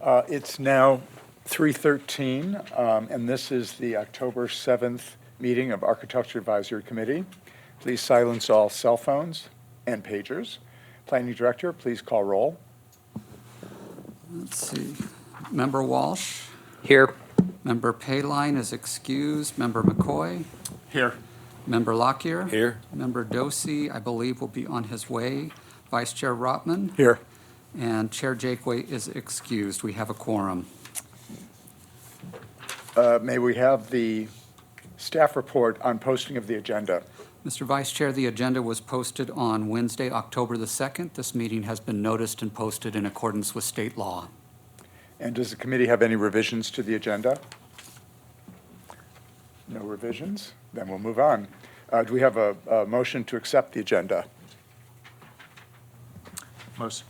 It's now 3:13, and this is the October 7th meeting of Architecture Advisory Committee. Please silence all cell phones and pagers. Planning Director, please call roll. Let's see. Member Walsh? Here. Member Payline is excused. Member McCoy? Here. Member Lockyer? Here. Member Dosey, I believe, will be on his way. Vice Chair Rotman? Here. And Chair Jakeway is excused. We have a quorum. May we have the staff report on posting of the agenda? Mr. Vice Chair, the agenda was posted on Wednesday, October the 2nd. This meeting has been noticed and posted in accordance with state law. And does the committee have any revisions to the agenda? No revisions? Then we'll move on. Do we have a motion to accept the agenda?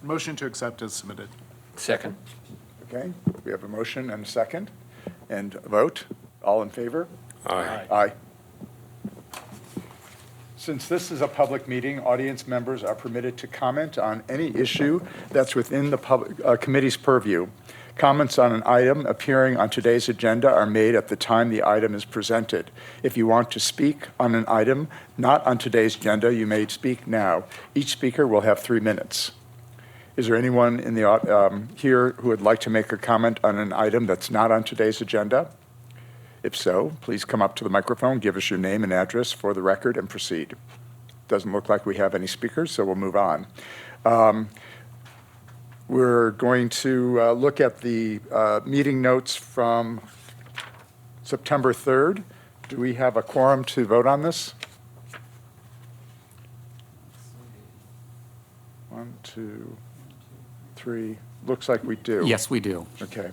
Motion to accept is submitted. Second. Okay, we have a motion and a second. And a vote. All in favor? Aye. Aye. Since this is a public meeting, audience members are permitted to comment on any issue that's within the committee's purview. Comments on an item appearing on today's agenda are made at the time the item is presented. If you want to speak on an item not on today's agenda, you may speak now. Each speaker will have 3 minutes. Is there anyone in the here who would like to make a comment on an item that's not on today's agenda? If so, please come up to the microphone, give us your name and address for the record, and proceed. Doesn't look like we have any speakers, so we'll move on. We're going to look at the meeting notes from September 3rd. Do we have a quorum to vote on this? 1, 2, 3. Looks like we do. Yes, we do. Okay.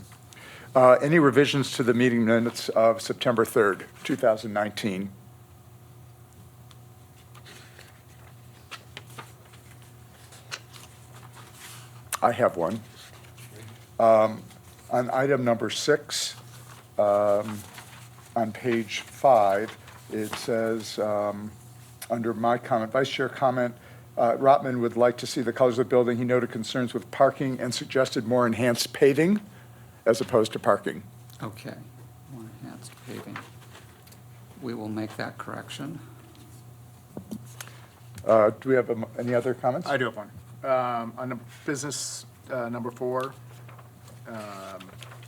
Any revisions to the meeting minutes of September 3rd, 2019? I have one. On item number 6, on page 5, it says, under my comment, Vice Chair comment, Rotman would like to see the colors of the building. He noted concerns with parking and suggested more enhanced paving as opposed to parking. Okay. More enhanced paving. We will make that correction. Do we have any other comments? I do have one. On business number 4,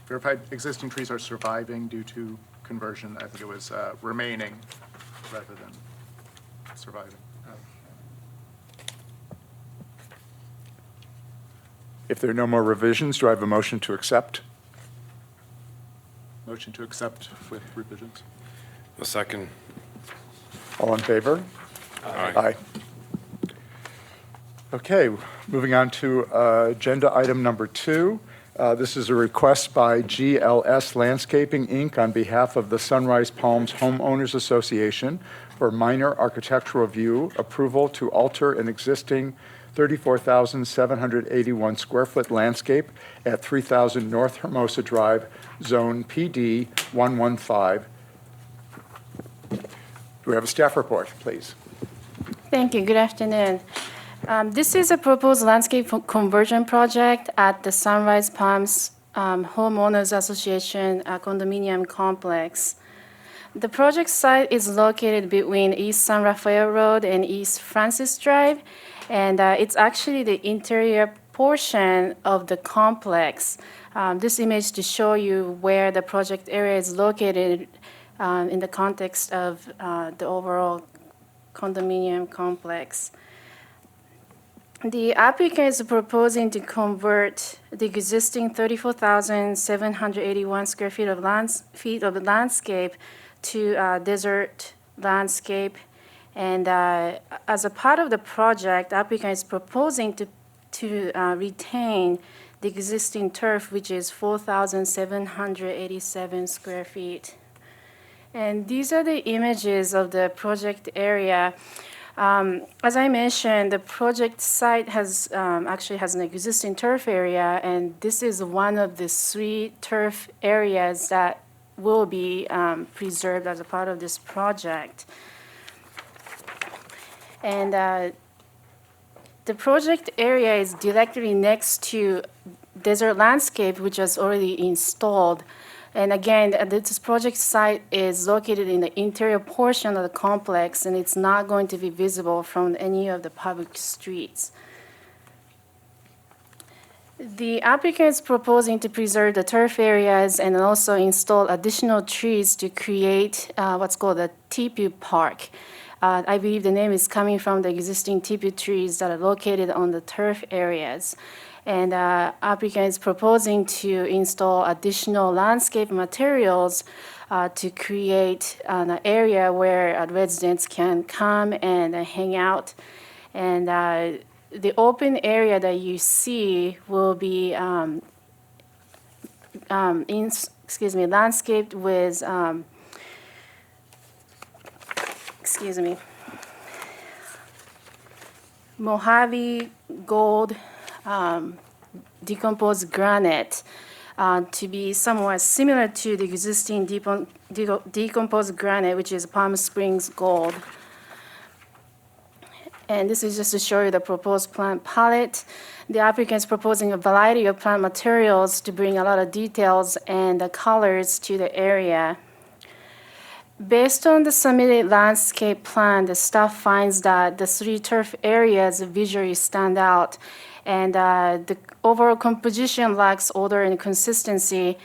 verified existing trees are surviving due to conversion. I think it was remaining rather than surviving. If there are no more revisions, do I have a motion to accept? Motion to accept with revisions. A second. All in favor? Aye. Okay, moving on to agenda item number 2. This is a request by GLS Landscaping, Inc. on behalf of the Sunrise Palms Homeowners Association for minor architectural review approval to alter an existing 34,781 square foot landscape at 3,000 North Hermosa Drive, Zone PD 115. Do we have a staff report, please? Thank you. Good afternoon. This is a proposed landscape conversion project at the Sunrise Palms Homeowners Association condominium complex. The project site is located between East San Rafael Road and East Francis Drive, and it's actually the interior portion of the complex. This image to show you where the project area is located in the context of the overall condominium complex. The applicant is proposing to convert the existing 34,781 square feet of landscape to desert landscape. And as a part of the project, the applicant is proposing to retain the existing turf, which is 4,787 square feet. And these are the images of the project area. As I mentioned, the project site actually has an existing turf area, and this is one of the 3 turf areas that will be preserved as a part of this project. And the project area is directly next to desert landscape, which was already installed. And again, this project site is located in the interior portion of the complex, and it's not going to be visible from any of the public streets. The applicant is proposing to preserve the turf areas and also install additional trees to create what's called a teepee park. I believe the name is coming from the existing teepee trees that are located on the turf areas. And applicant is proposing to install additional landscape materials to create an area where residents can come and hang out. And the open area that you see will be landscaped with Mojave gold decomposed granite to be somewhat similar to the existing decomposed granite, which is Palm Springs gold. And this is just to show you the proposed plant palette. The applicant is proposing a variety of plant materials to bring a lot of details and the colors to the area. Based on the submitted landscape plan, the staff finds that the three turf areas visually stand out, and the overall composition lacks order and consistency.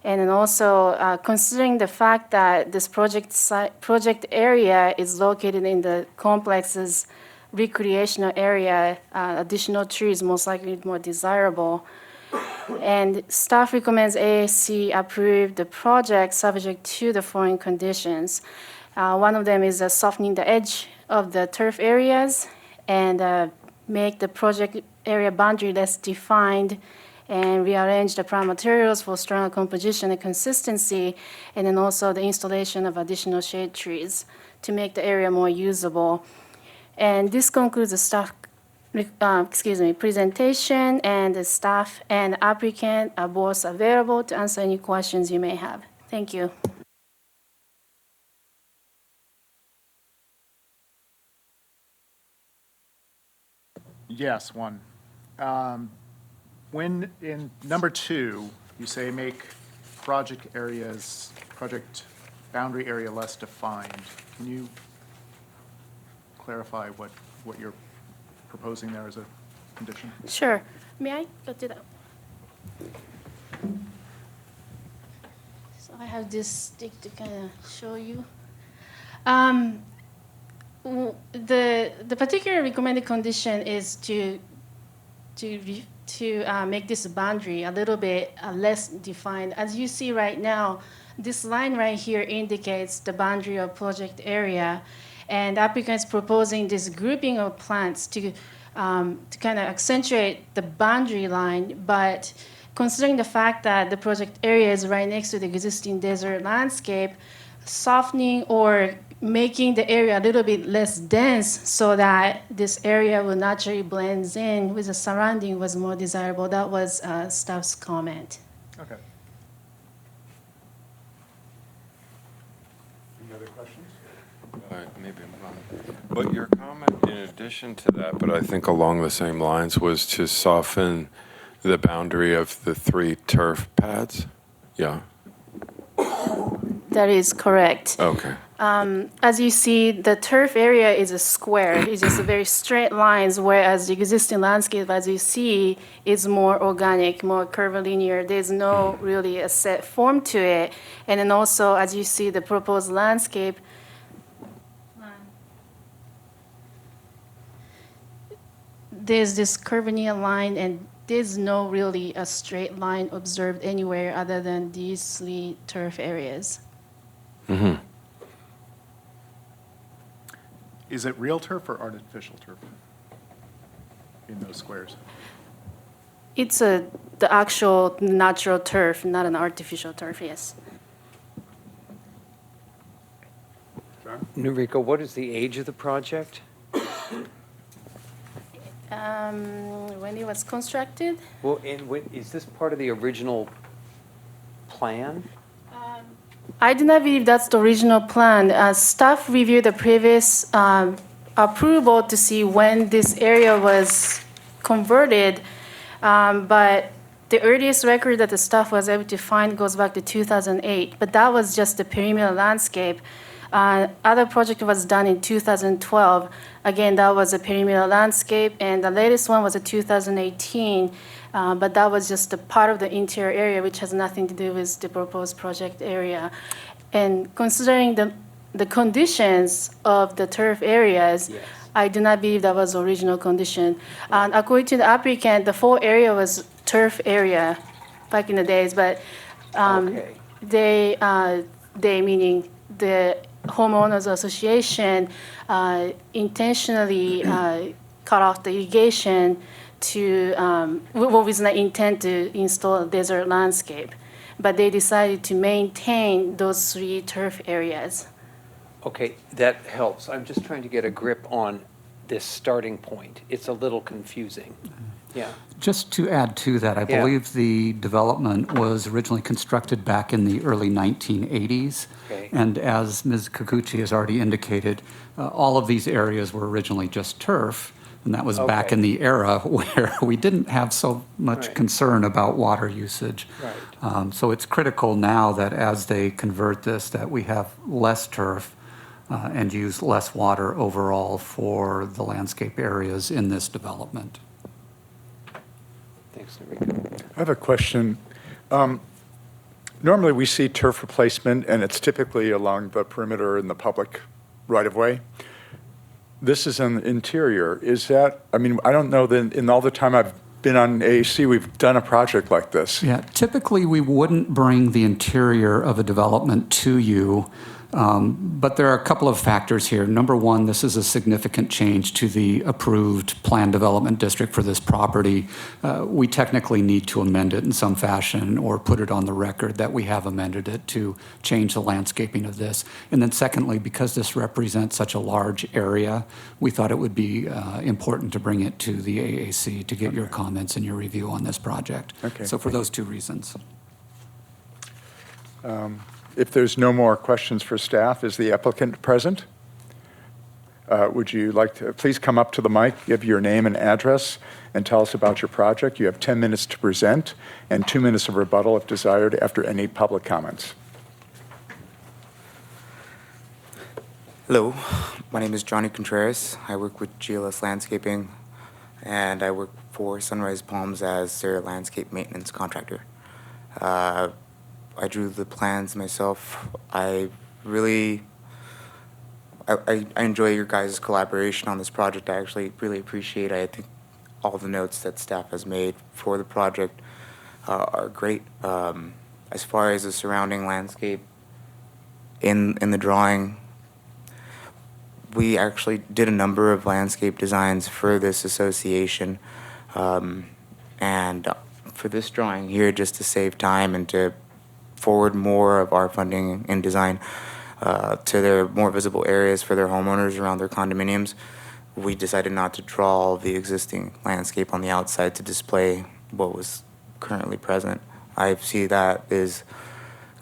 And then also considering the fact that this project area is located in the complex's recreational area, additional trees most likely more desirable. And staff recommends AAC approve the project subject to the following conditions. One of them is softening the edge of the turf areas and make the project area boundary less defined and rearrange the plant materials for stronger composition and consistency, and then also the installation of additional shade trees to make the area more usable. And this concludes the staff presentation, and the staff and applicant are both available to answer any questions you may have. Thank you. Yes, one. When in number 2, you say make project boundary area less defined. Can you clarify what you're proposing there as a condition? Sure. May I go to that? So I have this stick to kind of show you. The particular recommended condition is to make this boundary a little bit less defined. As you see right now, this line right here indicates the boundary of project area, and the applicant is proposing this grouping of plants to kind of accentuate the boundary line, but considering the fact that the project area is right next to the existing desert landscape, softening or making the area a little bit less dense so that this area will naturally blend in with the surrounding was more desirable. That was staff's comment. Okay. Any other questions? Maybe I'm wrong. But your comment in addition to that, but I think along the same lines, was to soften the boundary of the 3 turf pads? Yeah. That is correct. Okay. As you see, the turf area is a square. It's just a very straight lines, whereas the existing landscape, as you see, is more organic, more curvilinear. There's no really a set form to it. And then also, as you see, the proposed landscape, there's this curvilinear line, and there's no really a straight line observed anywhere other than these 3 turf areas. Mm-hmm. Is it real turf or artificial turf in those squares? It's the actual natural turf, not an artificial turf, yes. Noriko, what is the age of the project? When it was constructed, Well, and is this part of the original plan? I do not believe that's the original plan. Staff reviewed the previous approval to see when this area was converted, but the earliest record that the staff was able to find goes back to 2008, but that was just the perimeter landscape. Other project was done in 2012. Again, that was a perimeter landscape, and the latest one was a 2018, but that was just a part of the interior area, which has nothing to do with the proposed project area. And considering the conditions of the turf areas, Yes. I do not believe that was original condition. According to the applicant, the full area was turf area back in the days, but Okay. they meaning the homeowners association intentionally cut off the irrigation to with the intent to install a desert landscape, but they decided to maintain those 3 turf areas. Okay, that helps. I'm just trying to get a grip on this starting point. It's a little confusing. Yeah. Just to add to that, I Yeah. believe the development was originally constructed back in the early 1980s. Okay. And as Ms. Kikuchi has already indicated, all of these areas were originally just turf. And that was back Okay. in the era where we didn't have so much Right. concern about water usage. Right. So it's critical now that as they convert this, that we have less turf and use less water overall for the landscape areas in this development. Thanks, Enrico. I have a question. Normally, we see turf replacement, and it's typically along the perimeter in the public right-of-way. This is an interior. Is that, I mean, I don't know that in all the time I've been on AAC, we've done a project like this. Yeah, typically, we wouldn't bring the interior of a development to you, but there are a couple of factors here. Number one, this is a significant change to the approved planned development district for this property. We technically need to amend it in some fashion or put it on the record that we have amended it to change the landscaping of this. And then secondly, because this represents such a large area, we thought it would be important to bring it to the AAC to get your comments and your review on this project. Okay, So for those 2 reasons. If there's no more questions for staff, is the applicant present? Would you like to, please come up to the mic, give your name and address, and tell us about your project. You have 10 minutes to present and 2 minutes of rebuttal if desired after any public comments. Hello, my name is Johnny Contreras. I work with GLS Landscaping, and I work for Sunrise Palms as their landscape maintenance contractor. I drew the plans myself. I enjoy your guys' collaboration on this project. I actually really appreciate it. I think all the notes that staff has made for the project are great. As far as the surrounding landscape in the drawing, we actually did a number of landscape designs for this association. And for this drawing here, just to save time and to forward more of our funding and design to their more visible areas for their homeowners around their condominiums, we decided not to draw the existing landscape on the outside to display what was currently present. I see that as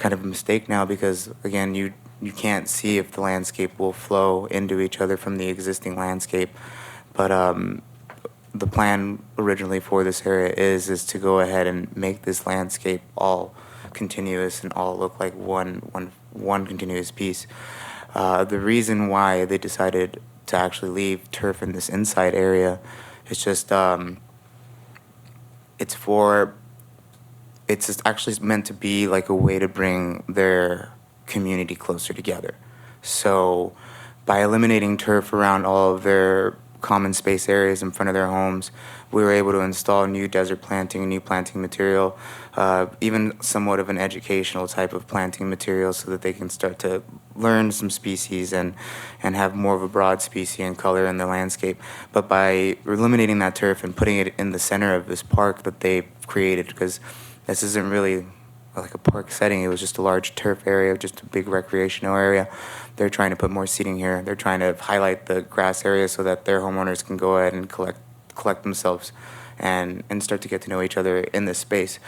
kind of a mistake now because, again, you can't see if the landscape will flow into each other from the existing landscape. But the plan originally for this area is to go ahead and make this landscape all continuous and all look like one continuous piece. The reason why they decided to actually leave turf in this inside area is just it's just actually meant to be like a way to bring their community closer together. So by eliminating turf around all of their common space areas in front of their homes, we were able to install new desert planting, new planting material, even somewhat of an educational type of planting material so that they can start to learn some species and have more of a broad species and color in the landscape. But by eliminating that turf and putting it in the center of this park that they've created, because this isn't really like a park setting, it was just a large turf area, just a big recreational area. They're trying to put more seating here. They're trying to highlight the grass area so that their homeowners can go ahead and collect themselves and start to get to know each other in this space.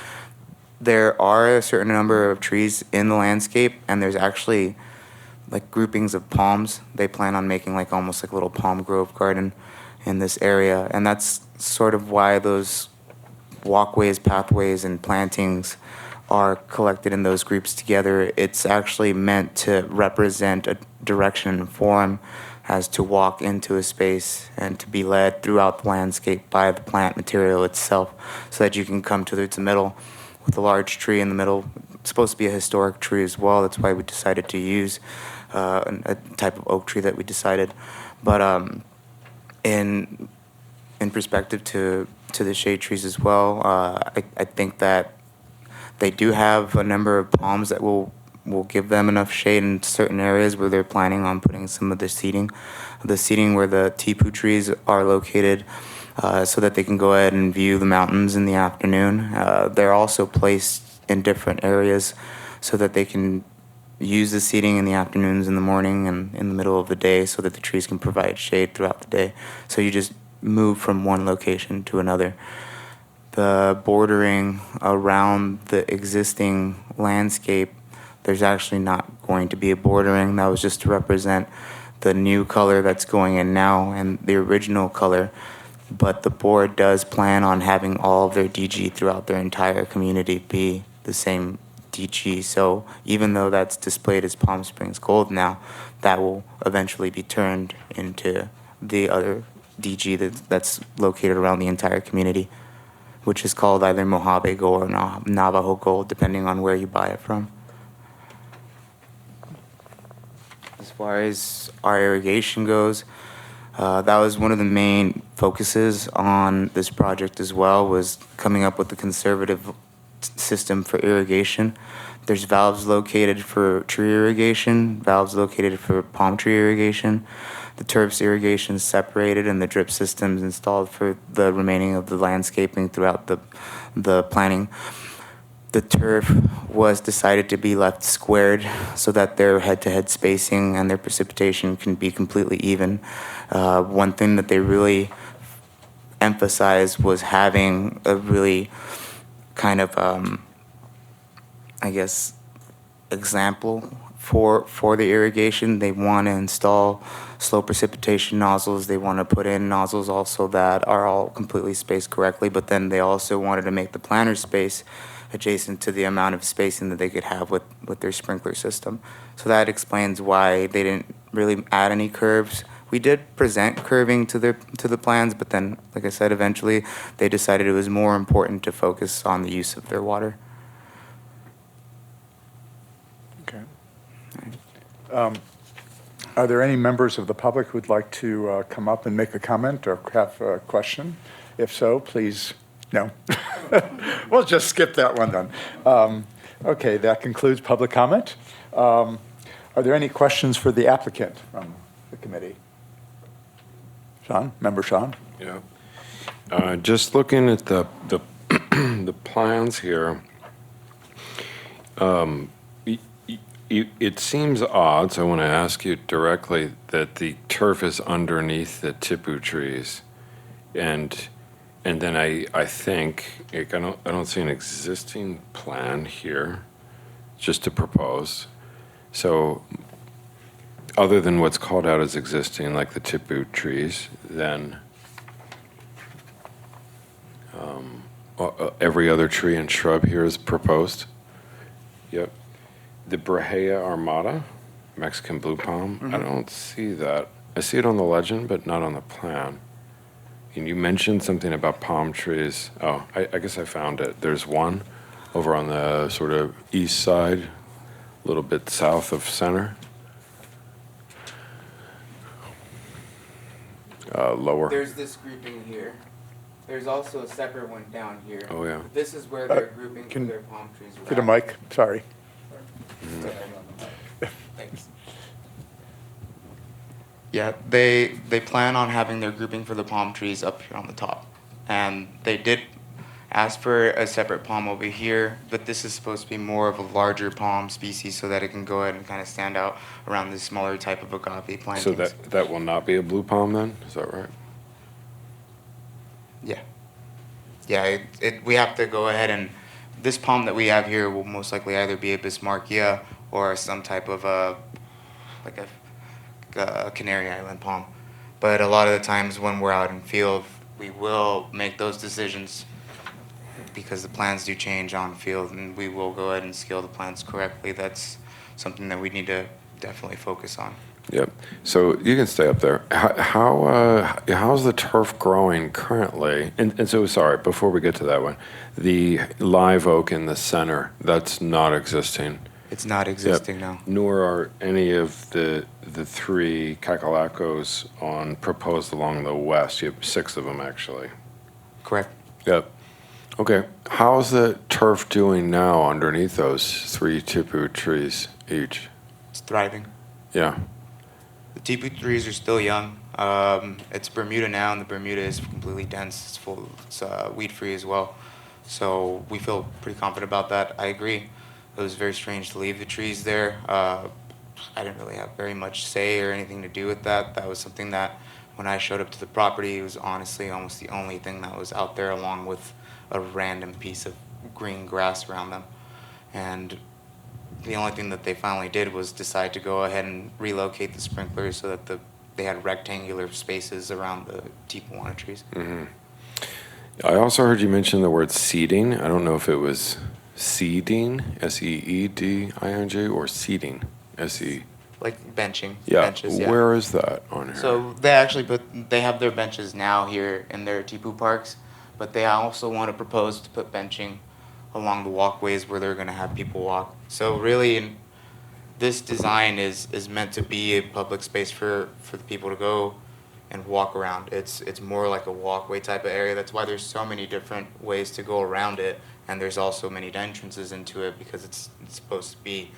There are a certain number of trees in the landscape, and there's actually like groupings of palms. They plan on making like almost like a little palm grove garden in this area, and that's sort of why those walkways, pathways, and plantings are collected in those groups together, it's actually meant to represent a direction and form as to walk into a space and to be led throughout the landscape by the plant material itself, so that you can come to the middle with a large tree in the middle. It's supposed to be a historic tree as well. That's why we decided to use a type of oak tree that we decided. But in perspective to the shade trees as well, I think that they do have a number of palms that will give them enough shade in certain areas where they're planning on putting some of the seating where the tepu trees are located, so that they can go ahead and view the mountains in the afternoon. They're also placed in different areas so that they can use the seating in the afternoons, in the morning, and in the middle of the day, so that the trees can provide shade throughout the day. So you just move from one location to another. The bordering around the existing landscape, there's actually not going to be a bordering. That was just to represent the new color that's going in now and the original color. But the board does plan on having all of their DG throughout their entire community be the same DG. So even though that's displayed as Palm Springs Gold now, that will eventually be turned into the other DG that's located around the entire community, which is called either Mojave Gold or Navajo Gold, depending on where you buy it from. As far as our irrigation goes, that was one of the main focuses on this project as well, was coming up with a conservative system for irrigation. There's valves located for tree irrigation, valves located for palm tree irrigation. The turf's irrigation is separated, and the drip system's installed for the remaining of the landscaping throughout the planting. The turf was decided to be left squared so that their head-to-head spacing and their precipitation can be completely even. One thing that they really emphasized was having a really kind of, I guess, example for the irrigation. They want to install slow precipitation nozzles. They want to put in nozzles also that are all completely spaced correctly, but then they also wanted to make the planter space adjacent to the amount of spacing that they could have with their sprinkler system. So that explains why they didn't really add any curves. We did present curving to the plans, but then, like I said, eventually they decided it was more important to focus on the use of their water. Okay. Are there any members of the public who'd like to come up and make a comment or have a question? If so, please, no. We'll just skip that one then. Okay, that concludes public comment. Are there any questions for the applicant from the committee? Sean, Member Sean? Yeah. Just looking at the the plans here, it seems odd, so I want to ask you directly, that the turf is underneath the tipu trees, and then I think I don't see an existing plan here, just to propose. So, other than what's called out as existing, like the tipu trees, then every other tree and shrub here is proposed. Yep. The Brahea armata, Mexican blue palm, I don't see that. I see it on the legend, but not on the plan. And you mentioned something about palm trees. Oh, I guess I found it. There's one over on the sort of east side, a little bit south of center. Lower. There's this grouping here. There's also a separate one down here. Oh, yeah. This is where they're grouping can- their palm trees. Get a mic, sorry. Thanks. Yeah, they plan on having their grouping for the palm trees up here on the top. And they did ask for a separate palm over here, but this is supposed to be more of a larger palm species so that it can go ahead and kind of stand out around this smaller type of agave plantings. So that will not be a blue palm then? Is that right? Yeah. Yeah, we have to go ahead and, this palm that we have here will most likely either be a Bismarckia or some type of like a Canary Island palm. But a lot of the times when we're out in field, we will make those decisions because the plans do change on field, and we will go ahead and scale the plans correctly. That's something that we need to definitely focus on. Yep. So you can stay up there. How's the turf growing currently? And so, sorry, before we get to that one, the live oak in the center, that's not existing. It's not existing now. Nor are any of the three kakalakos proposed along the west. You have 6 of them, actually. Correct. Yep. Okay. How's the turf doing now underneath those 3 tipu trees each? It's thriving. Yeah. The Tipu trees are still young. It's Bermuda now, and the Bermuda is completely dense. It's full. It's weed-free as well. So we feel pretty confident about that. I agree. It was very strange to leave the trees there. I didn't really have very much say or anything to do with that. That was something that, when I showed up to the property, it was honestly almost the only thing that was out there, along with a random piece of green grass around them. And the only thing that they finally did was decide to go ahead and relocate the sprinklers so that they had rectangular spaces around the tipuana trees. Mm-hmm. I also heard you mention the word seeding. I don't know if it was seeding, S-E-E-D-I-N-G, or seeding, S-E. Like benching. Yeah. Benches, yeah. Where is that on here? So they have their benches now here in their tipu parks, but they also want to propose to put benching along the walkways where they're going to have people walk. So really, this design is meant to be a public space for the people to go and walk around. It's more like a walkway type of area. That's why there's so many different ways to go around it, and there's also many entrances into it, because it's supposed to be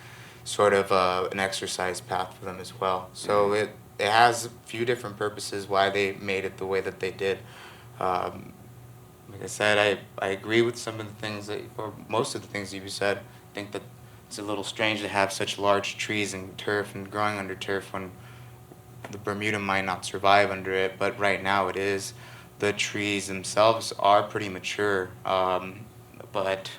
sort of an exercise path for them as well. So it has a few different purposes why they made it the way that they did. Like I said, I agree with some of the things or most of the things that you said. I think that it's a little strange to have such large trees and turf and growing under turf when the Bermuda might not survive under it, but right now it is. The trees themselves are pretty mature, but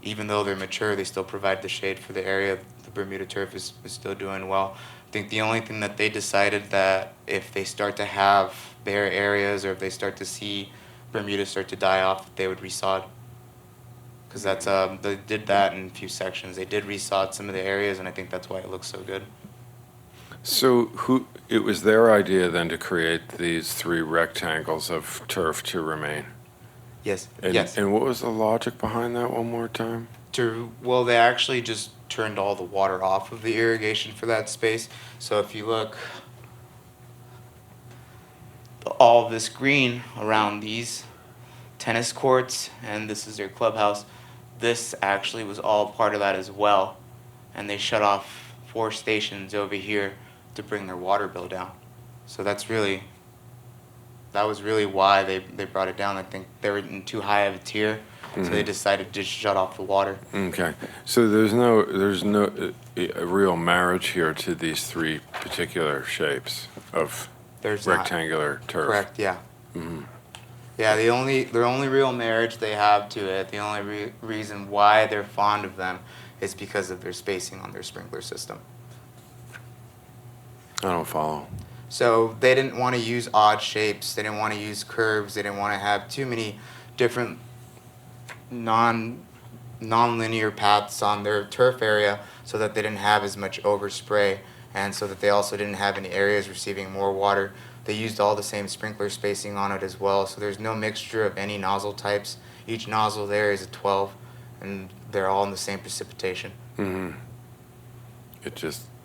even though they're mature, they still provide the shade for the area. The Bermuda turf is still doing well. I think the only thing that they decided, that if they start to have bare areas, or if they start to see Bermuda start to die off, they would resod. Because that's they did that in a few sections. They did resod some of the areas, and I think that's why it looks so good. So it was their idea then to create these 3 rectangles of turf to remain? Yes. And, yes. And what was the logic behind that, one more time? Well, they actually just turned all the water off of the irrigation for that space. So if you look, all of this green around these tennis courts, and this is their clubhouse, this actually was all part of that as well. And they shut off 4 stations over here to bring their water bill down. So that was really why they brought it down. I think they were in too high of a tier, so they decided to shut off the water. Okay. So there's no a real marriage here to these 3 particular shapes of There's not. rectangular turf. Correct, yeah. Yeah, the only real marriage they have to it, the only reason why they're fond of them, is because of their spacing on their sprinkler system. I don't follow. So they didn't want to use odd shapes, they didn't want to use curves, they didn't want to have too many different non-linear paths on their turf area, so that they didn't have as much overspray, and so that they also didn't have any areas receiving more water. They used all the same sprinkler spacing on it as well, so there's no mixture of any nozzle types. Each nozzle there is a 12, and they're all in the same precipitation. Mm-hmm.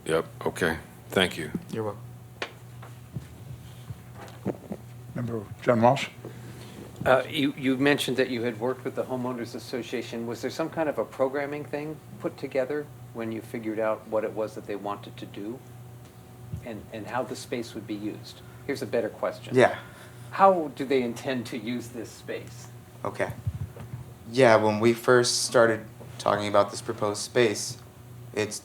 Yep, okay. Thank you. You're welcome. Member John Walsh? You mentioned that you had worked with the homeowners association. Was there some kind of a programming thing put together when you figured out what it was that they wanted to do, and how the space would be used? Here's a better question. Yeah. How do they intend to use this space? Okay. Yeah, when we first started talking about this proposed space, it's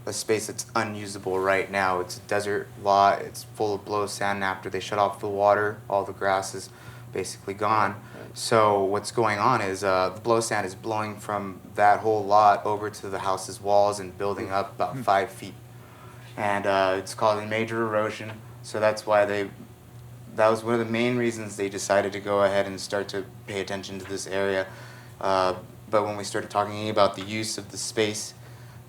a space that's unusable right now. It's a desert lot. It's full of blow sand. After they shut off the water, all the grass is basically gone. So what's going on is the blow sand is blowing from that whole lot over to the house's walls and building up about 5 feet. And it's causing major erosion. So that's why that was one of the main reasons they decided to go ahead and start to pay attention to this area. But when we started talking about the use of the space,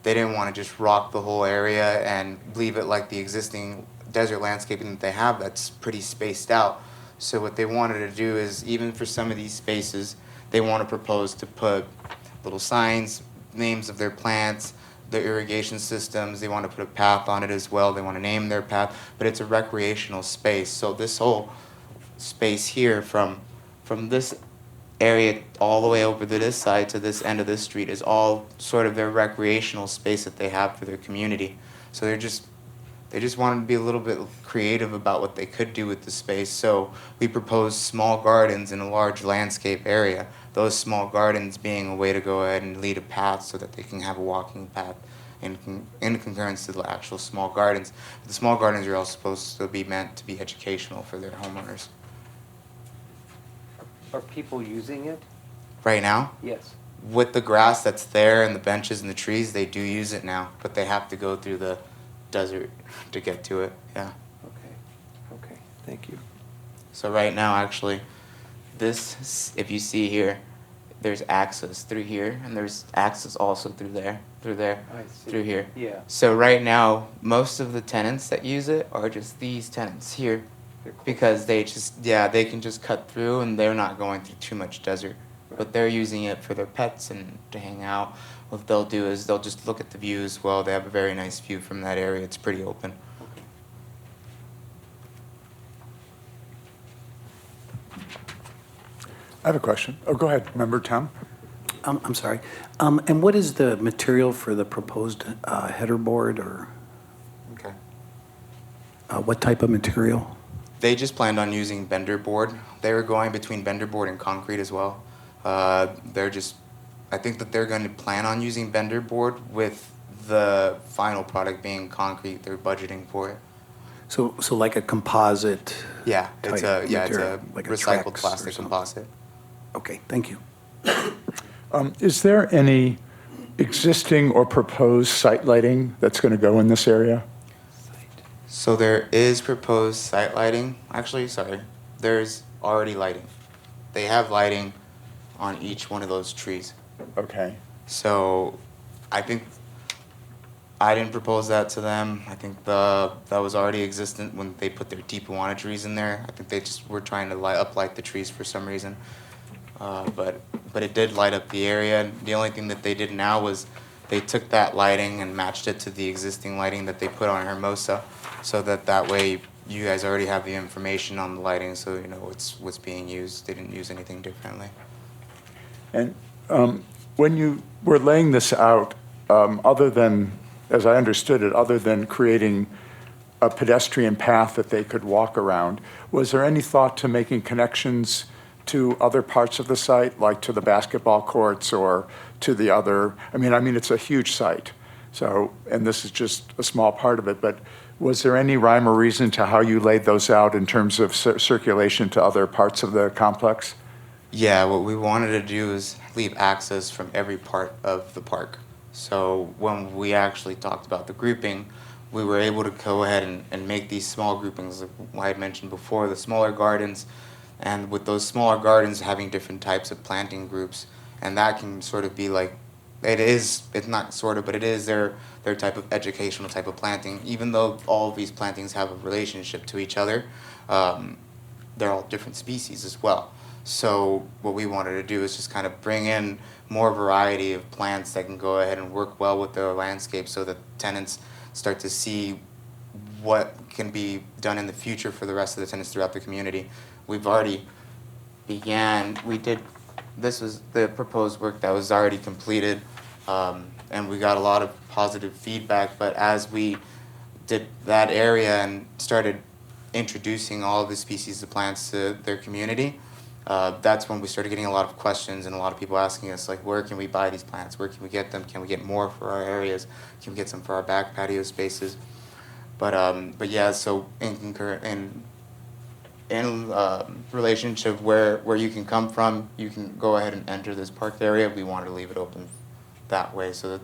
they didn't want to just rock the whole area and leave it like the existing desert landscaping that they have that's pretty spaced out. So what they wanted to do is, even for some of these spaces, they want to propose to put little signs, names of their plants, their irrigation systems. They want to put a path on it as well. They want to name their path, but it's a recreational space. So this whole space here from this area all the way over to this side to this end of this street is all sort of their recreational space that they have for their community. So they just wanted to be a little bit creative about what they could do with the space. So we proposed small gardens in a large landscape area. Those small gardens being a way to go ahead and lead a path so that they can have a walking path in concurrence to the actual small gardens. The small gardens are all supposed to be meant to be educational for their homeowners. Are people using it? Right now, Yes. with the grass that's there and the benches and the trees, they do use it now, but they have to go through the desert to get to it. Yeah. Okay, thank you. So right now, actually, this, if you see here, there's access through here, and there's access also through there, I see. through here. Yeah. So right now, most of the tenants that use it are just these tenants here, They're close. because they can just cut through and they're not going through too much desert. But they're using it for their pets and to hang out. What they'll do is they'll just look at the view as well. They have a very nice view from that area. It's pretty open. I have a question. Oh, go ahead, Member Tom. I'm sorry. And what is the material for the proposed header board, or Okay. what type of material? They just planned on using Bender board. They were going between Bender board and concrete as well. I think that they're going to plan on using Bender board with the final product being concrete. They're budgeting for it. So like a composite? Yeah, it's a type material, like a recycled Trex or plastic something? composite. Okay, thank you. Is there any existing or proposed site lighting that's going to go in this area? So there is proposed site lighting. Actually, sorry, there's already lighting. They have lighting on each one of those trees. Okay. So I think I didn't propose that to them. I think that was already existent when they put their Tipuana trees in there. I think they just were trying to uplight the trees for some reason. But it did light up the area. The only thing that they did now was they took that lighting and matched it to the existing lighting that they put on Hermosa, so that way you guys already have the information on the lighting, so you know what's being used. They didn't use anything differently. And when you were laying this out, other than, as I understood it, other than creating a pedestrian path that they could walk around, was there any thought to making connections to other parts of the site, like to the basketball courts or to the other? I mean, it's a huge site. So, and this is just a small part of it, but was there any rhyme or reason to how you laid those out in terms of circulation to other parts of the complex? Yeah, what we wanted to do is leave access from every part of the park. So when we actually talked about the grouping, we were able to go ahead and make these small groupings, like I had mentioned before, the smaller gardens, and with those smaller gardens having different types of planting groups, and that can sort of be like, it's not sort of, but it is their type of educational type of planting. Even though all of these plantings have a relationship to each other, they're all different species as well. So what we wanted to do is just kind of bring in more variety of plants that can go ahead and work well with their landscape, so that tenants start to see what can be done in the future for the rest of the tenants throughout the community. We've already this was the proposed work that was already completed, and we got a lot of positive feedback, but as we did that area and started introducing all of the species of plants to their community, that's when we started getting a lot of questions and a lot of people asking us, like, where can we buy these plants? Where can we get them? Can we get more for our areas? Can we get some for our back patio spaces? But yeah, so in relationship where you can come from, you can go ahead and enter this park area. We wanted to leave it open that way, so that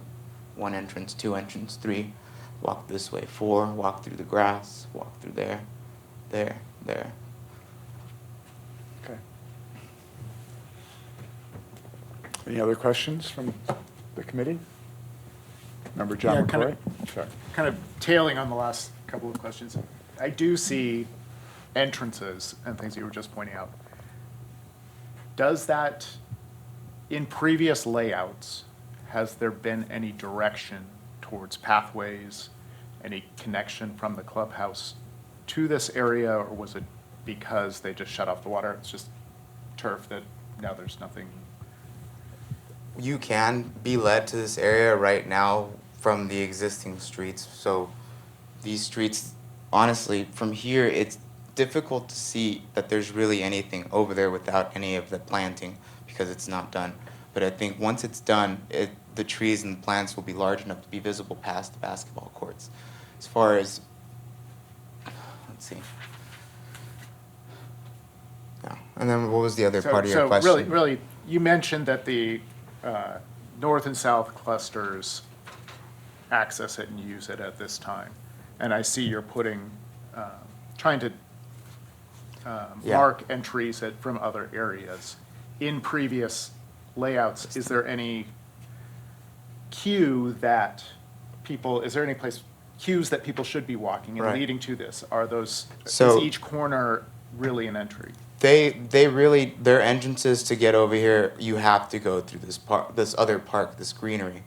1 entrance, 2 entrance, 3, walk this way, 4, walk through the grass, walk through there, Any other questions from the committee? Member John Yeah, kind McCoy? of- Sorry. Kind of tailing on the last couple of questions, I do see entrances and things you were just pointing out. Does that, in previous layouts, has there been any direction towards pathways, any connection from the clubhouse to this area, or was it because they just shut off the water? It's just turf that now there's nothing. You can be led to this area right now from the existing streets. So these streets, honestly, from here, it's difficult to see that there's really anything over there without any of the planting because it's not done. But I think once it's done, the trees and plants will be large enough to be visible past the basketball courts. As far as, let's see. Yeah. And then what was the other part of your question? So really, you mentioned that the north and south clusters access it and use it at this time. And I see you're putting, trying to Yeah. mark entries from other areas. In previous layouts, is there any cue that is there any cues that people should be walking and Right. leading to this? Is So- each corner really an entry? They really, their entrances to get over here, you have to go through this park, this other park, this greenery.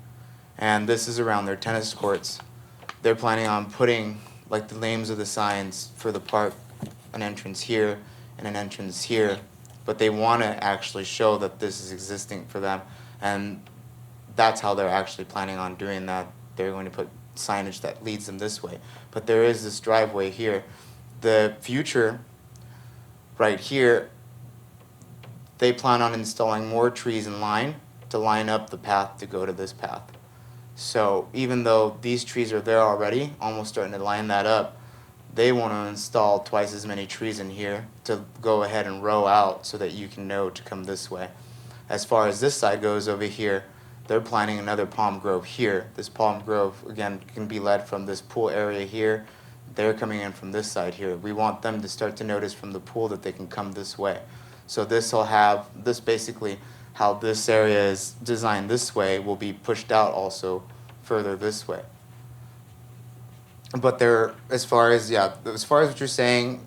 And this is around their tennis courts. They're planning on putting, like, the names of the signs for the park, an entrance here and an entrance here. But they want to actually show that this is existing for them. And that's how they're actually planning on doing that. They're going to put signage that leads them this way. But there is this driveway here. The future, right here, they plan on installing more trees in line to line up the path to go to this path. So even though these trees are there already, almost starting to line that up, they want to install twice as many trees in here to go ahead and row out so that you can know to come this way. As far as this side goes over here, they're planning another palm grove here. This palm grove, again, can be led from this pool area here. They're coming in from this side here. We want them to start to notice from the pool that they can come this way. So this will have, this basically, how this area is designed this way will be pushed out also further this way. But as far as what you're saying,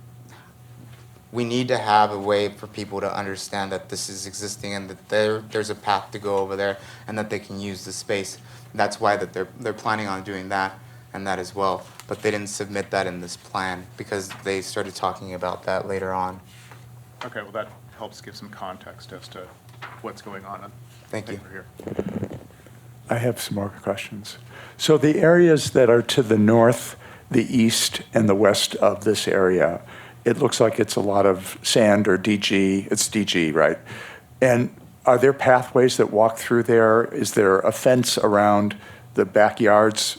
we need to have a way for people to understand that this is existing and that there's a path to go over there and that they can use the space. That's why that they're planning on doing that and that as well. But they didn't submit that in this plan because they started talking about that later on. Okay, well, that helps give some context as to what's going on. Thank you. Over here. I have some more questions. So the areas that are to the north, the east, and the west of this area, it looks like it's a lot of sand or DG. It's DG, right? And are there pathways that walk through there? Is there a fence around the backyards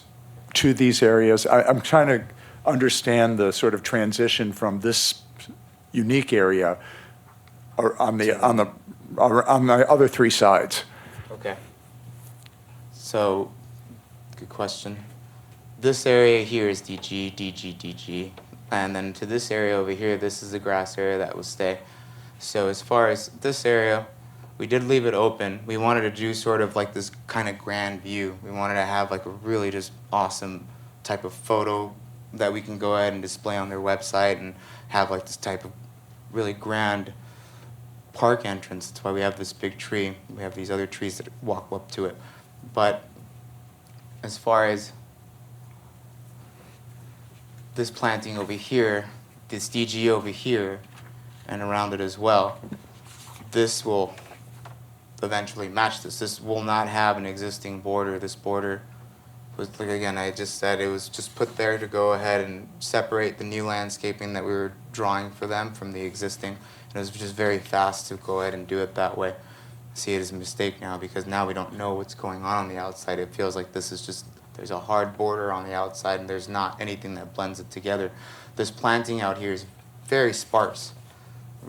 to these areas? I'm trying to understand the sort of transition from this unique area or on the other three sides. Okay. So, good question. This area here is DG, DG, DG. And then to this area over here, this is the grass area that will stay. So as far as this area, we did leave it open. We wanted to do sort of like this kind of grand view. We wanted to have like a really just awesome type of photo that we can go ahead and display on their website and have like this type of really grand park entrance. That's why we have this big tree. We have these other trees that walk up to it. But as far as this planting over here, this DG over here, and around it as well, this will eventually match this. This will not have an existing border. This border was, like again, I just said it was just put there to go ahead and separate the new landscaping that we were drawing for them from the existing. And it was just very fast to go ahead and do it that way. I see it as a mistake now because now we don't know what's going on the outside. It feels like this is just, there's a hard border on the outside and there's not anything that blends it together. This planting out here is very sparse.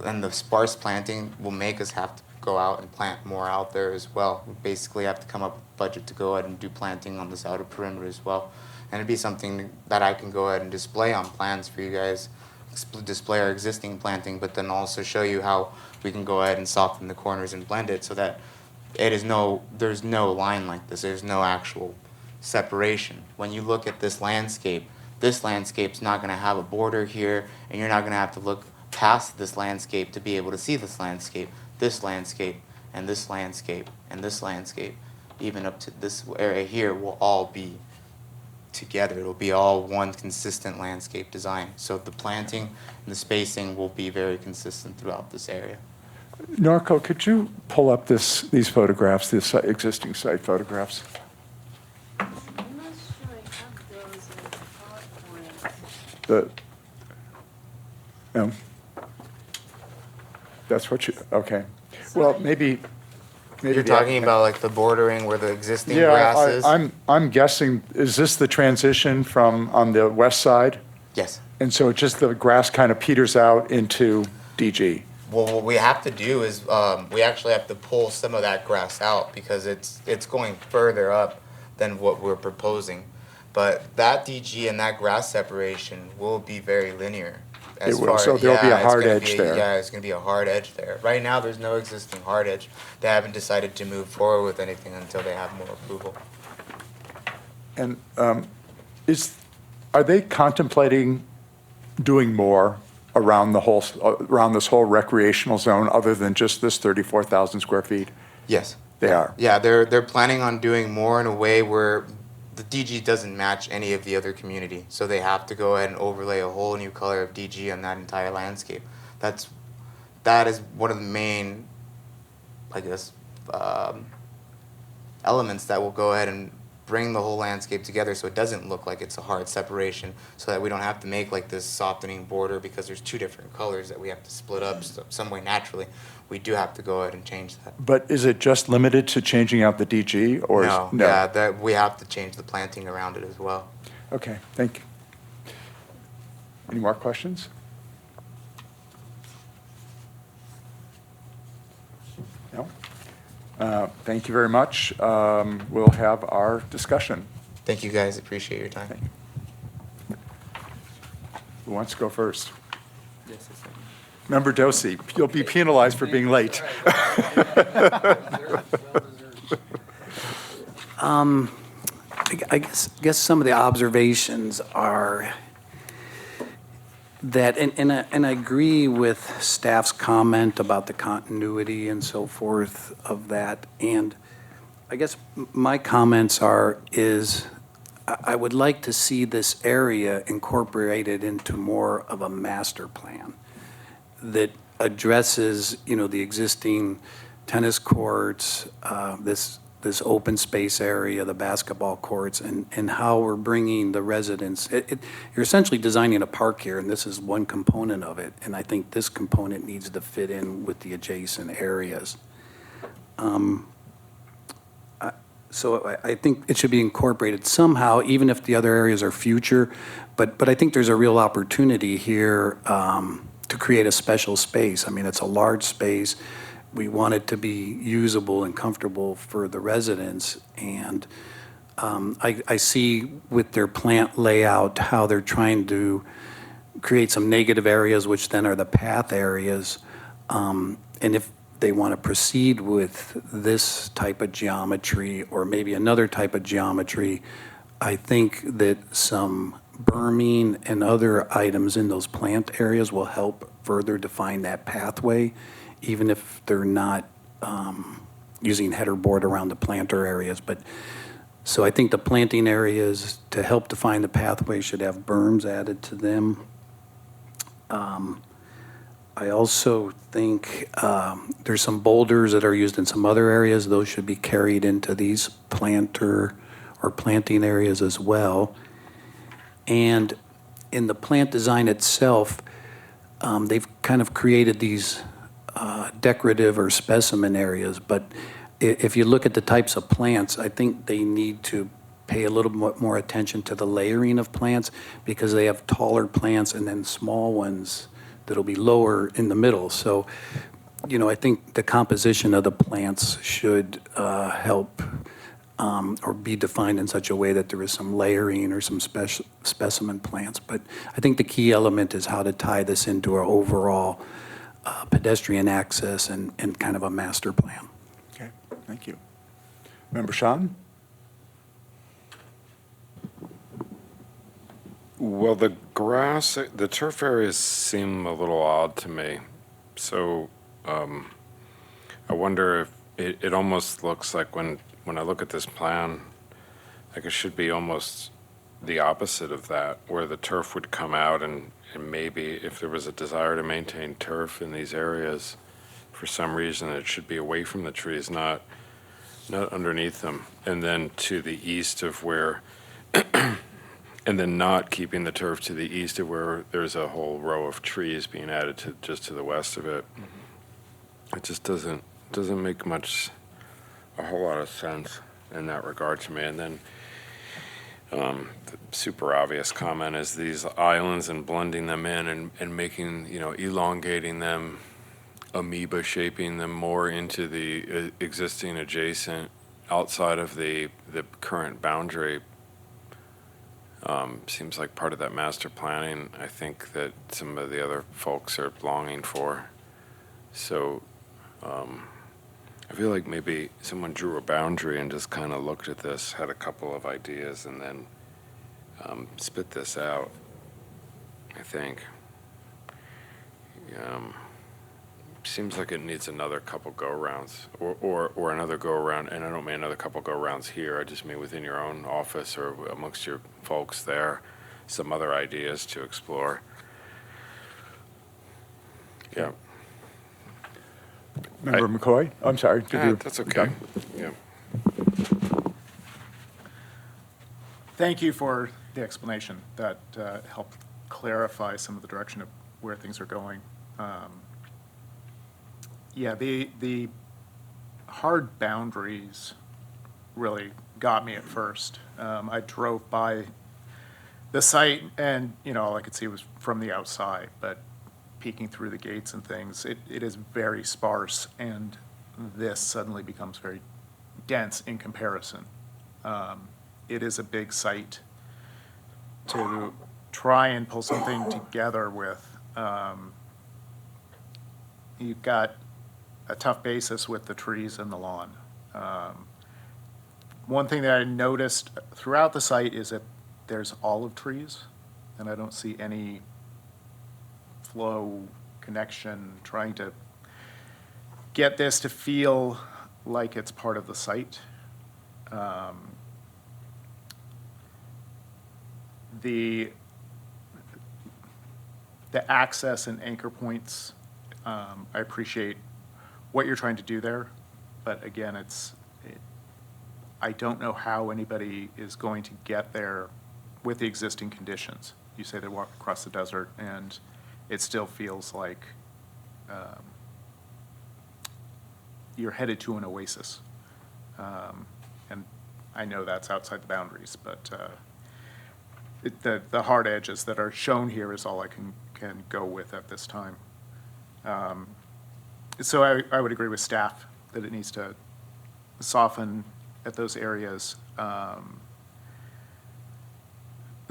And the sparse planting will make us have to go out and plant more out there as well. We basically have to come up with a budget to go ahead and do planting on this outer perimeter as well. And it'd be something that I can go ahead and display on plans for you guys, display our existing planting, but then also show you how we can go ahead and soften the corners and blend it so that there's no line like this. There's no actual separation. When you look at this landscape's not going to have a border here, and you're not going to have to look past this landscape to be able to see this landscape, and this landscape, and this landscape, even up to this area here will all be together. It'll be all one consistent landscape design. So the planting and the spacing will be very consistent throughout this area. Norco, could you pull up these photographs, these existing site photographs? I'm not sure I have those in PowerPoint. No? That's what you, okay. Well, maybe. You're talking about like the bordering where the existing Yeah, grass is? I'm guessing, is this the transition from on the west side? Yes. And so just the grass kind of peters out into DG? Well, what we have to do is we actually have to pull some of that grass out because it's going further up than what we're proposing. But that DG and that grass separation will be very linear. It will, so there'll be a hard edge there. Yeah, it's going to be a hard edge there. Right now, there's no existing hard edge. They haven't decided to move forward with anything until they have more approval. And are they contemplating doing more around this whole recreational zone other than just this 34,000 square feet? Yes. They are? Yeah, they're planning on doing more in a way where the DG doesn't match any of the other community. So they have to go ahead and overlay a whole new color of DG on that entire landscape. That is one of the main, I guess, elements that will go ahead and bring the whole landscape together so it doesn't look like it's a hard separation, so that we don't have to make like this softening border because there's two different colors that we have to split up some way naturally. We do have to go ahead and change that. But is it just limited to changing out the DG or? No, yeah, that we have to change the planting around it as well. Okay, thank you. Any more questions? No? Thank you very much. We'll have our discussion. Thank you guys, appreciate your time. Who wants to go first? Member Dosey, you'll be penalized for being late. I guess some of the observations are that, and I agree with staff's comment about the continuity and so forth of that. And I guess my comments is I would like to see this area incorporated into more of a master plan that addresses, the existing tennis courts, this open space area, the basketball courts, and how we're bringing the residents. You're essentially designing a park here, and this is one component of it. And I think this component needs to fit in with the adjacent areas. So I think it should be incorporated somehow, even if the other areas are future. But I think there's a real opportunity here to create a special space. I mean, it's a large space. We want it to be usable and comfortable for the residents. And I see with their plant layout how they're trying to create some negative areas, which then are the path areas. And if they want to proceed with this type of geometry or maybe another type of geometry, I think that some berming and other items in those plant areas will help further define that pathway, even if they're not using header board around the planter areas. But so I think the planting areas to help define the pathway should have berms added to them. I also think there's some boulders that are used in some other areas. Those should be carried into these planting areas as well. And in the plant design itself, they've kind of created these decorative or specimen areas. But if you look at the types of plants, I think they need to pay a little bit more attention to the layering of plants, because they have taller plants and then small ones that'll be lower in the middle. So, I think the composition of the plants should help or be defined in such a way that there is some layering or some specimen plants. But I think the key element is how to tie this into our overall pedestrian access and kind of a master plan. Okay, Thank you. Member Sean? Well, the grass, the turf areas seem a little odd to me. So I wonder if it almost looks like when I look at this plan, like it should be almost the opposite of that, where the turf would come out and maybe if there was a desire to maintain turf in these areas, for some reason, it should be away from the trees, not underneath them. And then to the east of where, and then not keeping the turf to the east of where there's a whole row of trees being added to just to the west of it. It just doesn't make a whole lot of sense in that regard to me. And then the super obvious comment is these islands and blending them in and making, elongating them, amoeba shaping them more into the existing adjacent outside of the current boundary. Seems like part of that master planning, I think, that some of the other folks are longing for. So I feel like maybe someone drew a boundary and just kind of looked at this, had a couple of ideas, and then spit this out, I think. Seems like it needs another couple go-rounds, or another go-around, and I don't mean another couple go-rounds here, I just mean within your own office or amongst your folks there, some other ideas to explore. Yeah. Member McCoy? I'm sorry. Did you- That's okay. Yeah. Thank you for the explanation. That helped clarify some of the direction of where things are going. Yeah, the hard boundaries really got me at first. I drove by the site and, all I could see was from the outside, but peeking through the gates and things, it is very sparse, and this suddenly becomes very dense in comparison. It is a big site to try and pull something together with. You've got a tough basis with the trees and the lawn. One thing that I noticed throughout the site is that there's olive trees, and I don't see any flow connection, trying to get this to feel like it's part of the site. The access and anchor points, I appreciate what you're trying to do there, but again, I don't know how anybody is going to get there with the existing conditions. You say they walk across the desert, and it still feels like you're headed to an oasis. And I know that's outside the boundaries, but the hard edges that are shown here is all I can go with at this time. So I would agree with staff that it needs to soften at those areas.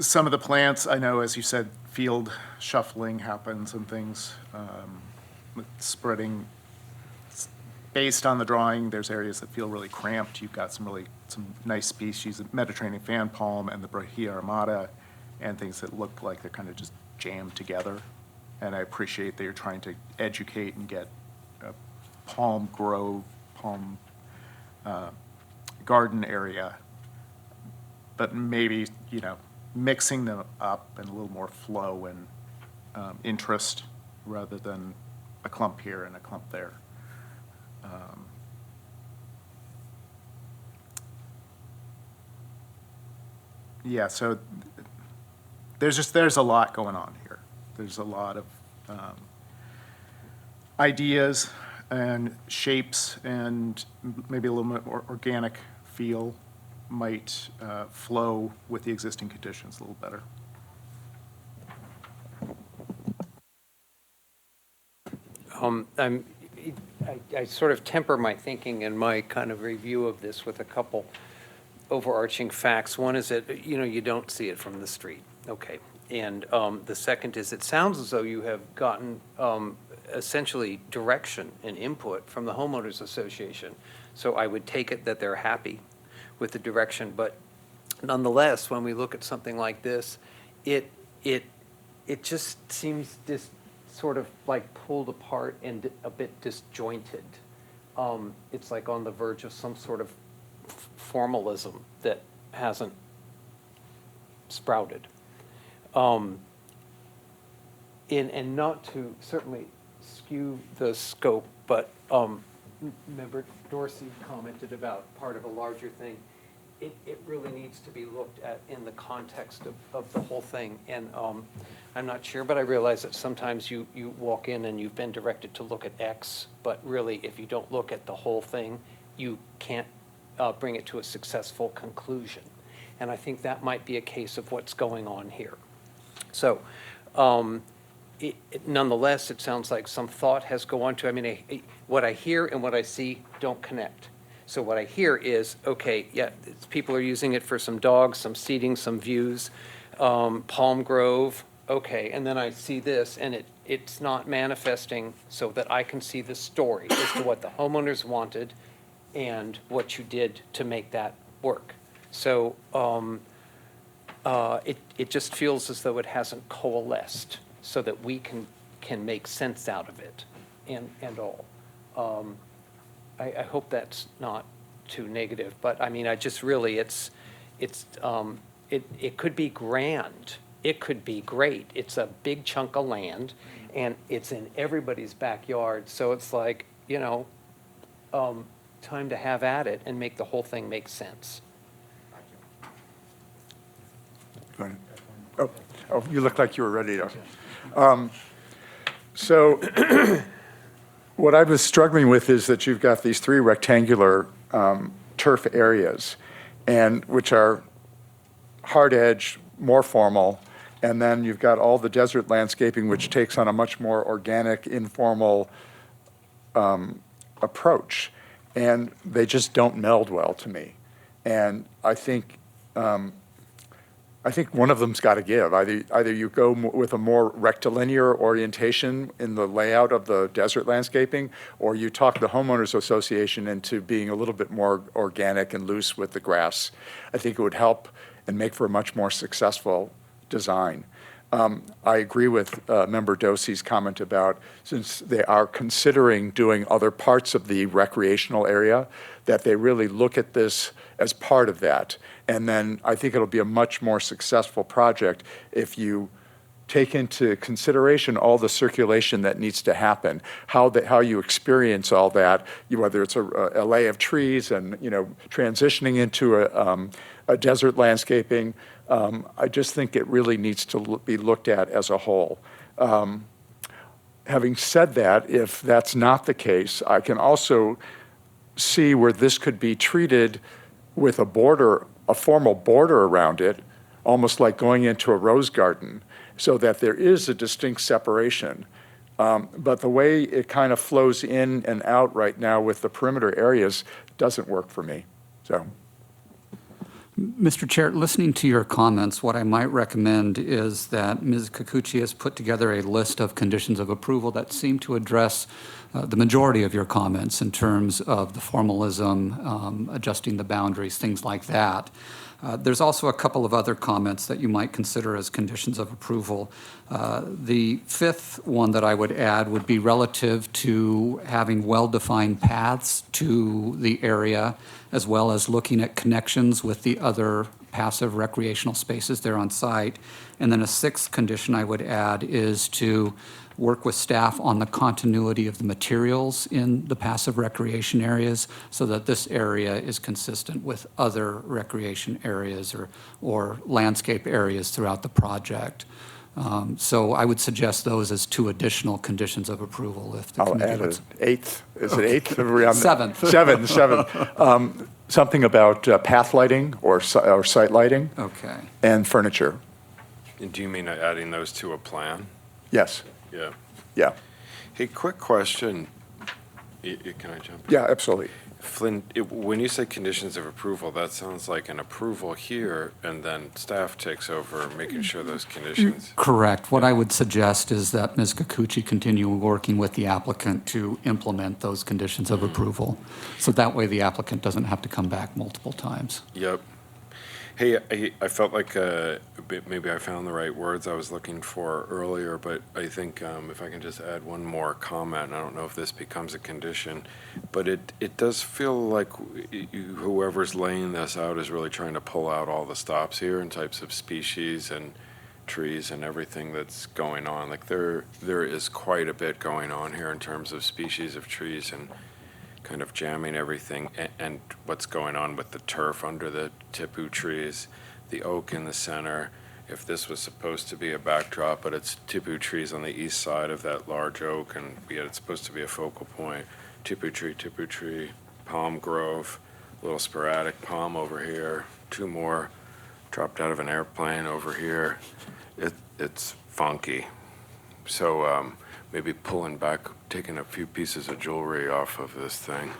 Some of the plants, I know, as you said, field shuffling happens and things, spreading. Based on the drawing, there's areas that feel really cramped. You've got some nice species of Mediterranean fan palm and the Brahia armata, and things that look like they're kind of just jammed together. And I appreciate that you're trying to educate and get a palm grove, palm garden area, but maybe, mixing them up and a little more flow and interest rather than a clump here and a clump there. Yeah, so there's a lot going on here. There's a lot of ideas and shapes, and maybe a little bit more organic feel might flow with the existing conditions a little better. I sort of temper my thinking and my kind of review of this with a couple overarching facts. One is that, you don't see it from the street. Okay. And the second is it sounds as though you have gotten essentially direction and input from the homeowners association So I would take it that they're happy with the direction, but nonetheless, when we look at something like this, it just seems sort of like pulled apart and a bit disjointed. It's like on the verge of some sort of formalism that hasn't sprouted. And not to certainly skew the scope, but Member Dorsey commented about part of a larger thing. It really needs to be looked at in the context of the whole thing. And I'm not sure, but I realize that sometimes you walk in and you've been directed to look at X, but really, if you don't look at the whole thing, you can't bring it to a successful conclusion. And I think that might be a case of what's going on here. So nonetheless, it sounds like some thought has gone to, I mean, what I hear and what I see don't connect. So what I hear is, okay, yeah, people are using it for some dogs, some seating, some views, Palm Grove, okay, and then I see this, and it's not manifesting so that I can see the story as to what the homeowners wanted and what you did to make that work. So it just feels as though it hasn't coalesced so that we can make sense out of it and all. I hope that's not too negative, but I mean, I just really, it could be grand. It could be great. It's a big chunk of land, and it's in everybody's backyard. So it's like, time to have at it and make the whole thing make sense. Go ahead. Oh, you look like you were ready to. So what I was struggling with is that you've got these three rectangular turf areas, and which are hard edge, more formal, and then you've got all the desert landscaping, which takes on a much more organic, informal approach, and they just don't meld well to me. And I think one of them's got to give. Either you go with a more rectilinear orientation in the layout of the desert landscaping, or you talk the homeowners association into being a little bit more organic and loose with the grass. I think it would help and make for a much more successful design. I agree with Member Dosey's comment about, since they are considering doing other parts of the recreational area, that they really look at this as part of that. And then I think it'll be a much more successful project if you take into consideration all the circulation that needs to happen, how you experience all that, whether it's a lay of trees and transitioning into a desert landscaping. I just think it really needs to be looked at as a whole. Having said that, if that's not the case, I can also see where this could be treated with a formal border around it, almost like going into a rose garden, so that there is a distinct separation. But the way it kind of flows in and out right now with the perimeter areas doesn't work for me. So. Mr. Chair, listening to your comments, what I might recommend is that Ms. Kikuchi has put together a list of conditions of approval that seem to address the majority of your comments in terms of the formalism, adjusting the boundaries, things like that. There's also a couple of other comments that you might consider as conditions of approval. The fifth one that I would add would be relative to having well-defined paths to the area, as well as looking at connections with the other passive recreational spaces there on site. And then a sixth condition I would add is to work with staff on the continuity of the materials in the passive recreation areas so that this area is consistent with other recreation areas or landscape areas throughout the project. So I would suggest those as two additional conditions of approval if the I'll committee add an looks. eighth. Is it eighth? Are we on the- Seventh. Seven. Something about path lighting or site lighting Okay. and furniture. And do you mean adding those to a plan? Yes. Yeah. Yeah. Hey, quick question. Can I jump in? Yeah, absolutely. Flynn, when you say conditions of approval, that sounds like an approval here, and then staff takes over making sure those conditions. Correct. What I would suggest is that Ms. Kikuchi continue working with the applicant to implement those conditions of approval. So that way the applicant doesn't have to come back multiple times. Yep. Hey, I felt like maybe I found the right words I was looking for earlier, but I think if I can just add one more comment, I don't know if this becomes a condition, but it does feel like whoever's laying this out is really trying to pull out all the stops here in types of species and trees and everything that's going on. Like there is quite a bit going on here in terms of species of trees and kind of jamming everything, and what's going on with the turf under the tipu trees, the oak in the center. If this was supposed to be a backdrop, but it's tipu trees on the east side of that large oak, and yet it's supposed to be a focal point. Tipu tree, palm grove, little sporadic palm over here, 2 more dropped out of an airplane over here. It's funky. So maybe pulling back, taking a few pieces of jewelry off of this thing.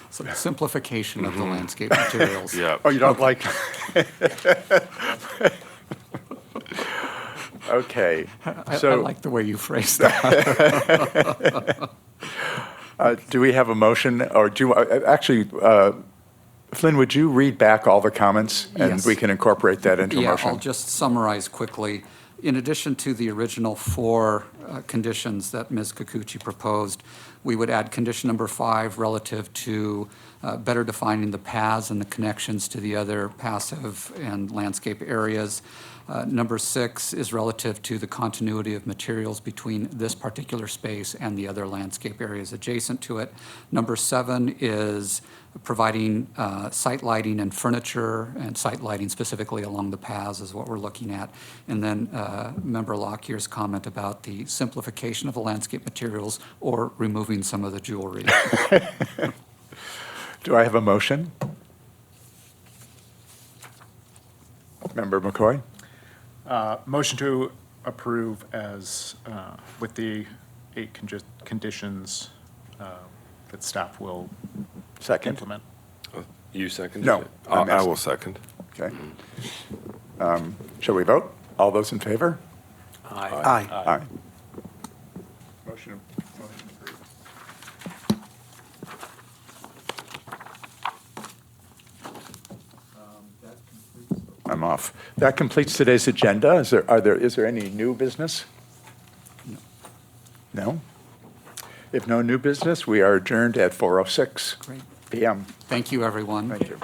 So the simplification of the landscape materials. Yeah. Oh, you don't like? Okay. I So like the way you phrased that. do we have a motion, or actually, Flynn, would you read back all the comments? And Yes. we can incorporate that into a Yeah, motion? I'll just summarize quickly. In addition to the original 4 conditions that Ms. Kikuchi proposed, we would add condition number 5 relative to better defining the paths and the connections to the other passive and landscape areas. Number 6 is relative to the continuity of materials between this particular space and the other landscape areas adjacent to it. Number 7 is providing site lighting and furniture, and site lighting specifically along the paths is what we're looking at. And then Member Lockyer's comment about the simplification of the landscape materials or removing some of the jewelry. Do I have a motion? Member McCoy? Motion to approve as, with the 8 conditions that staff will Second? implement. You seconded No, it? I'm I asking. will second. Okay. Shall we vote? All those in favor? Aye. Aye. Motion approved. I'm off. That completes today's agenda. Is there any new business? No? If no new business, we are adjourned at 4:06 Great. PM. Thank you, everyone. Thank you.